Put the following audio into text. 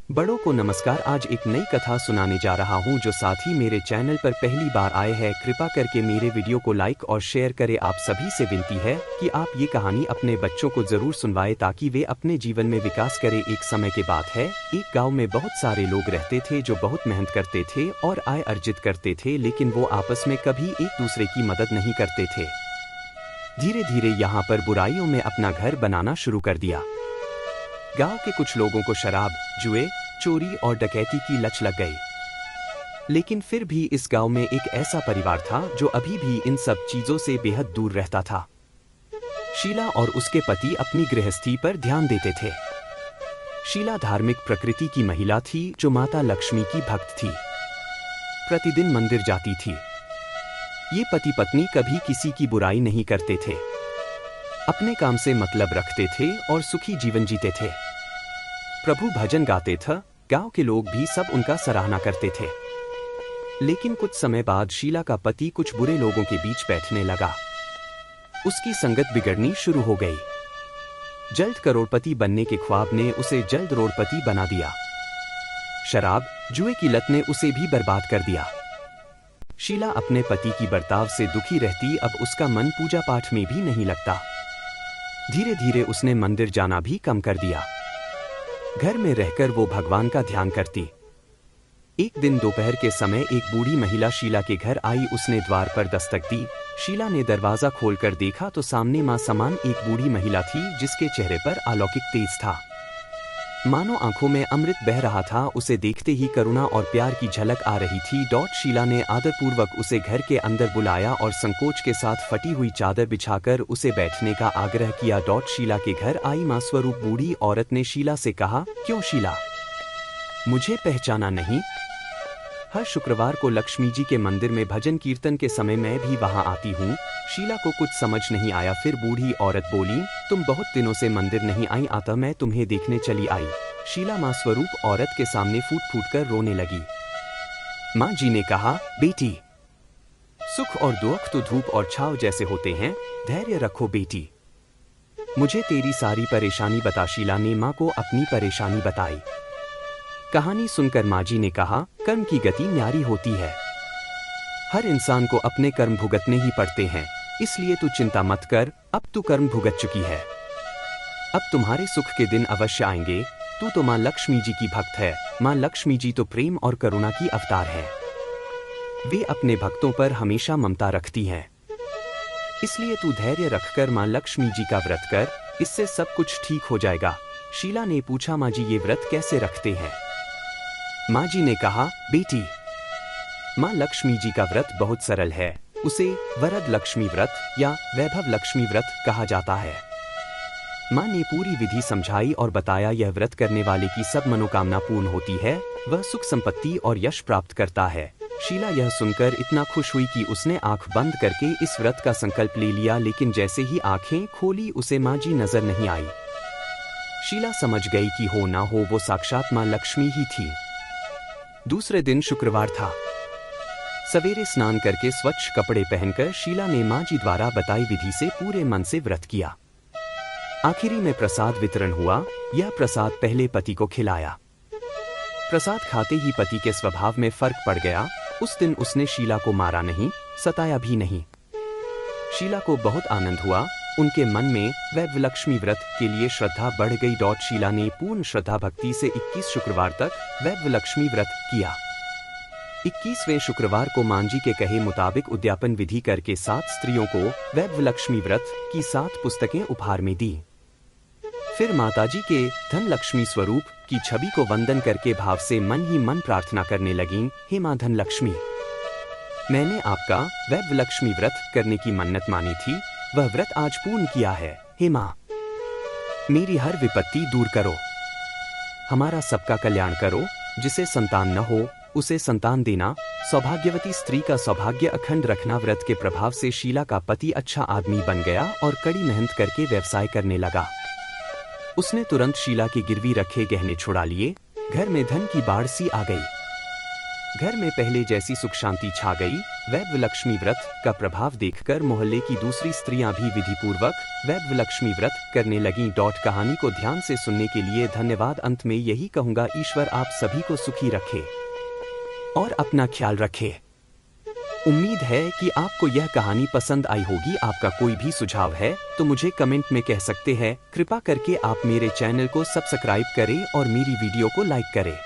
बड़ों को नमस्कार। आज एक नई कथा सुनाने जा रहा हूं। जो साथी मेरे चैनल पर पहली बार आए हैं, कृपा करके मेरे वीडियो को लाइक और शेयर करें। आप सभी से विनती है कि आप ये कहानी अपने बच्चों को जरूर सुनवाएं ताकि वे अपने जीवन में विकास करें। एक समय की बात है, एक गाँव में बहुत सारे लोग रहते थे जो बहुत मेहनत करते थे और आय अर्जित करते थे, लेकिन वो आपस में कभी एक दूसरे की मदद नहीं करते थे। धीरे धीरे यहाँ पर बुराइयों में अपना घर बनाना शुरू कर दिया। गांव के कुछ लोगों को शराब, जुए, चोरी और डकैती की लत लग गई। लेकिन फिर भी इस गांव में एक ऐसा परिवार था जो अभी भी इन सब चीजों से बेहद दूर रहता था। शीला और उसके पति अपनी गृहस्थी पर ध्यान देते थे। शीला धार्मिक प्रकृति की महिला थी जो माता लक्ष्मी की भक्त थी। प्रतिदिन मंदिर जाती थी। ये पति पत्नी कभी किसी की बुराई नहीं करते थे, अपने काम से मतलब रखते थे और सुखी जीवन जीते थे। प्रभु भजन गाते थे, गांव के लोग भी सब उनका सराहना करते थे। लेकिन कुछ समय बाद शीला का पति कुछ बुरे लोगों के बीच बैठने लगा। उसकी संगत बिगड़नी शुरू हो गई। जल्द करोड़पति बनने के ख्वाब ने उसे जल्द रोडपति बना दिया। शराब, जुए की लत ने उसे भी बर्बाद कर दिया। शीला अपने पति की बर्ताव से दुखी रहती। अब उसका मन पूजा पाठ में भी नहीं लगता। धीरे धीरे उसने मंदिर जाना भी कम कर दिया। घर में रहकर वो भगवान का ध्यान करती। एक दिन दोपहर के समय एक बूढ़ी महिला शीला के घर आई। उसने द्वार पर दस्तक दी। शीला ने दरवाजा खोलकर देखा तो सामने मां समान एक बूढ़ी महिला थी जिसके चेहरे पर अलौकिक तेज था। मानो आंखों में अमृत बह रहा था। उसे देखते ही करुणा और प्यार की झलक आ रही थी। शीला ने आदरपूर्वक उसे घर के अंदर बुलाया और संकोच के साथ फटी हुई चादर बिछाकर उसे बैठने का आग्रह किया। शीला के घर आई मां स्वरूप बूढ़ी औरत ने शीला से कहा, क्यों शीला, मुझे पहचाना नहीं? हर शुक्रवार को लक्ष्मी जी के मंदिर में भजन कीर्तन के समय मैं भी वहां आती हूँ। शीला को कुछ समझ नहीं आया। फिर बूढ़ी औरत बोली, तुम बहुत दिनों से मंदिर नहीं आई, आता मैं तुम्हें देखने चली आई। शीला मां स्वरूप औरत के सामने फूट फूट कर रोने लगी। मां जी ने कहा, बेटी, सुख और दुख तो धूप और छाव जैसे होते हैं, धैर्य रखो बेटी। मुझे तेरी सारी परेशानी बता। शीला ने मां को अपनी परेशानी बताई। कहानी सुनकर मां जी ने कहा, कर्म की गति न्यारी होती है। हर इंसान को अपने कर्म भुगतने ही पड़ते हैं, इसलिए तू चिंता मत कर। अब तू कर्म भुगत चुकी है। अब तुम्हारे सुख के दिन अवश्य आएंगे। तू तो मां लक्ष्मी जी की भक्त है। मां लक्ष्मी जी तो प्रेम और करुणा की अवतार है। वे अपने भक्तों पर हमेशा ममता रखती हैं। इसलिए तू धैर्य रखकर मां लक्ष्मी जी का व्रत कर, इससे सब कुछ ठीक हो जाएगा। शीला ने पूछा, मां जी ये व्रत कैसे रखते हैं? मां जी ने कहा, बेटी, मां लक्ष्मी जी का व्रत बहुत सरल है। उसे वरद लक्ष्मी व्रत या वैभव लक्ष्मी व्रत कहा जाता है। मां ने पूरी विधि समझाई और बताया, यह व्रत करने वाले की सब मनोकामना पूर्ण होती है। वह सुख संपत्ति और यश प्राप्त करता है। शीला यह सुनकर इतना खुश हुई कि उसने आंख बंद करके इस व्रत का संकल्प ले लिया। लेकिन जैसे ही आंखें खोली उसे मां जी नजर नहीं आई। शीला समझ गई कि हो ना हो वो साक्षात मां लक्ष्मी ही थी। दूसरे दिन शुक्रवार था। सवेरे स्नान करके स्वच्छ कपड़े पहनकर शीला ने मां जी द्वारा बताई विधि से पूरे मन से व्रत किया। आखिरी में प्रसाद वितरण हुआ। यह प्रसाद पहले पति को खिलाया। प्रसाद खाते ही पति के स्वभाव में फर्क पड़ गया। उस दिन उसने शीला को मारा नहीं, सताया भी नहीं। शीला को बहुत आनंद हुआ। उनके मन में वैभव लक्ष्मी व्रत के लिए श्रद्धा बढ़ गई। शीला ने पूर्ण श्रद्धा भक्ति से 21 शुक्रवार तक वैभव लक्ष्मी व्रत किया। 21वें शुक्रवार को मां जी के कहे मुताबिक उद्यापन विधि करके 7 स्त्रियों को वैभव लक्ष्मी व्रत की 7 पुस्तकें उपहार में दी। फिर माताजी के धन लक्ष्मी स्वरूप की छवि को वंदन करके भाव से मन ही मन प्रार्थना करने लगीं, हे मां धन लक्ष्मी, मैंने आपका वैभव लक्ष्मी व्रत करने की मन्नत मानी थी, वह व्रत आज पूर्ण किया है। हे मां, मेरी हर विपत्ति दूर करो, हमारा सबका कल्याण करो। जिसे संतान न हो उसे संतान देना, सौभाग्यवती स्त्री का सौभाग्य अखंड रखना। व्रत के प्रभाव से शीला का पति अच्छा आदमी बन गया और कड़ी मेहनत करके व्यवसाय करने लगा। उसने तुरंत शीला के गिरवी रखे गहने छुड़ा लिए। घर में धन की बाढ़ सी आ गई। घर में पहले जैसी सुख शांति छा गई। वैभव व्रत का प्रभाव देखकर मोहल्ले की दूसरी स्त्रियां भी विधिपूर्वक वैभव व्रत करने लगीं। कहानी को ध्यान से सुनने के लिए धन्यवाद। अंत में यही कहूंगा, ईश्वर आप सभी को सुखी रखे और अपना ख्याल रखे। उम्मीद है कि आपको यह कहानी पसंद आई होगी। आपका कोई भी सुझाव है तो मुझे कमेंट में कह सकते हैं। कृपा करके आप मेरे चैनल को सब्सक्राइब करें और मेरी वीडियो को लाइक करें।